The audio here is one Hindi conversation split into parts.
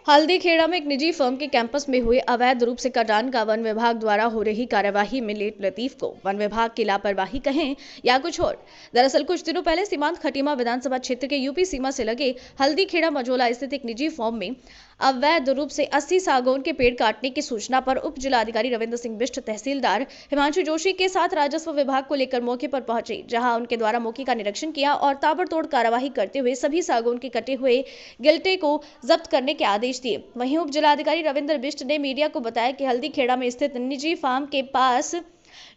हल्दीखेड़ा में एक निजी फर्म के कैंपस में हुए अवैध रूप से कटान का वन विभाग द्वारा हो रही कार्यवाही में लेट लतीफ को वन विभाग की लापरवाही कहें या कुछ और। दरअसल कुछ दिनों पहले सीमांत खटीमा विधानसभा क्षेत्र के यूपी सीमा से लगे हल्दीखेड़ा मझोला स्थित एक निजी फर्म में अवैध रूप से 80 सागौन के पेड़ काटने की सूचना पर उप जिलाधिकारी रविंद्र सिंह बिष्ट, तहसीलदार हिमांशु जोशी के साथ राजस्व विभाग को लेकर मौके पर पहुंचे, जहां उनके द्वारा मौके का निरीक्षण किया और ताबड़तोड़ कार्यवाही करते हुए सभी सागौन के कटे हुए गिलटे को जब्त करने के आदेश दिए। वहीं उप जिलाधिकारी रविंद्र बिष्ट ने मीडिया को बताया कि हल्दीखेड़ा में स्थित निजी फार्म के पास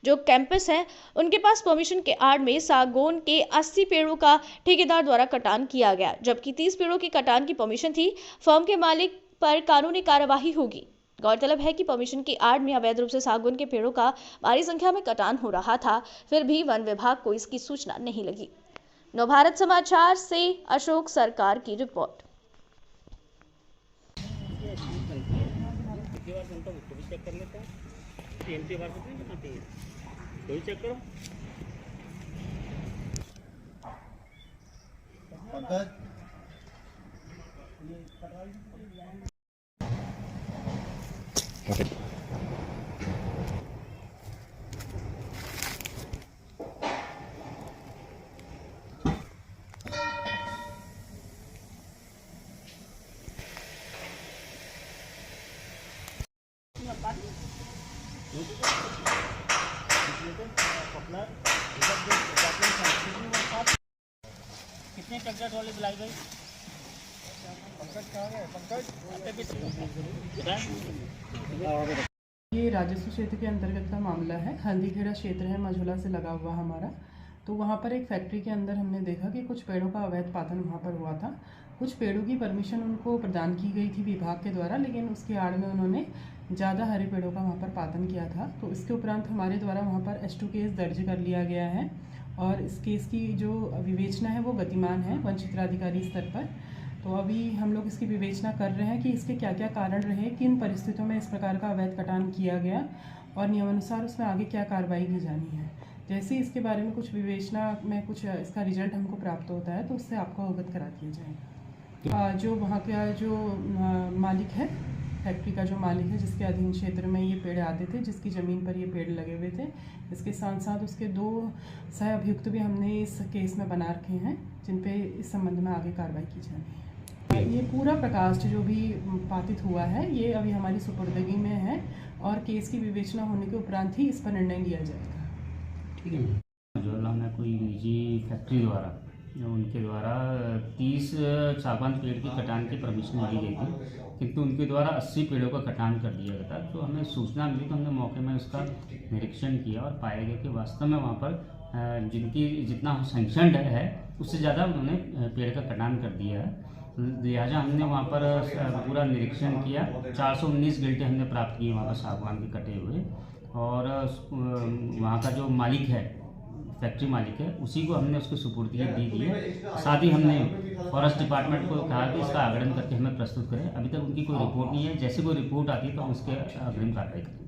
जो कैंपस है, उनके पास परमिशन के आड़ में सागौन के 80 पेड़ों का ठेकेदार द्वारा कटान किया गया, जबकि 30 पेड़ों की कटान की परमिशन थी। फर्म के मालिक पर कानूनी कार्यवाही होगी। गौरतलब है कि परमिशन की आड़ में अवैध रूप से सागौन के पेड़ों का भारी संख्या में कटान हो रहा था, फिर भी वन विभाग को इसकी सूचना नहीं लगी। नवभारत समाचार से अशोक सरकार की रिपोर्ट। चेक कर लेते हैं। टीएमटी बार से नहीं आती है, कोई चेक करो। कितने टक्कर वाले बुलाई गई? ये राजस्व क्षेत्र के अंतर्गत का मामला है। हल्दीखेड़ा क्षेत्र है, मझोला से लगा हुआ हमारा। तो वहाँ पर एक फैक्ट्री के अंदर हमने देखा कि कुछ पेड़ों का अवैध पातन वहाँ पर हुआ था। कुछ पेड़ों की परमिशन उनको प्रदान की गई थी विभाग के द्वारा, लेकिन उसके आड़ में उन्होंने ज़्यादा हरे पेड़ों का वहाँ पर पातन किया था। तो इसके उपरांत हमारे द्वारा वहाँ पर S2 केस दर्ज कर लिया गया है और इस केस की जो विवेचना है वो गतिमान है वन क्षेत्राधिकारी स्तर पर। तो अभी हम लोग इसकी विवेचना कर रहे हैं कि इसके क्या क्या कारण रहे, किन परिस्थितियों में इस प्रकार का अवैध कटान किया गया और नियमानुसार उसमें आगे क्या कार्रवाई की जानी है। जैसे ही इसके बारे में कुछ विवेचना में कुछ इसका रिजल्ट हमको प्राप्त होता है तो उससे आपको अवगत करा दिया जाएगा। जो वहाँ का जो मालिक है, फैक्ट्री का जो मालिक है, जिसके अधीन क्षेत्र में ये पेड़ आते थे, जिसकी ज़मीन पर ये पेड़ लगे हुए थे, इसके साथ साथ उसके 2 सह अभियुक्त भी हमने इस केस में बना रखे हैं, जिन पे इस संबंध में आगे कार्रवाई की जानी है। ये पूरा प्रकाश जो भी पातित हुआ है ये अभी हमारी सुपुर्दगी में है और केस की विवेचना होने के उपरांत ही इस पर निर्णय लिया जाएगा। ठीक है। मझोला में कोई निजी फैक्ट्री द्वारा उनके द्वारा 30 सागवान पेड़ की कटान की परमिशन दी गई थी, किंतु उनके द्वारा 80 पेड़ों का कटान कर दिया गया था। तो हमें सूचना मिली तो हमने मौके में उसका निरीक्षण किया और पाया गया कि वास्तव में वहाँ पर जितना सैंक्शनड है उससे ज़्यादा उन्होंने पेड़ का कटान कर दिया है। लिहाजा हमने वहाँ पर पूरा निरीक्षण किया। 419 गिल्टे हमने प्राप्त किए वहाँ पर सागवान के कटे हुए, और वहाँ का जो मालिक है, फैक्ट्री मालिक है, उसी को हमने उसको सुपुर्दगी दी है। साथ ही हमने फॉरेस्ट डिपार्टमेंट को कहा कि इसका आगड़न करके हमें प्रस्तुत करें। अभी तक उनकी कोई रिपोर्ट नहीं है, जैसे कोई रिपोर्ट आती है तो हम उसके अग्रिम कार्रवाई करेंगे।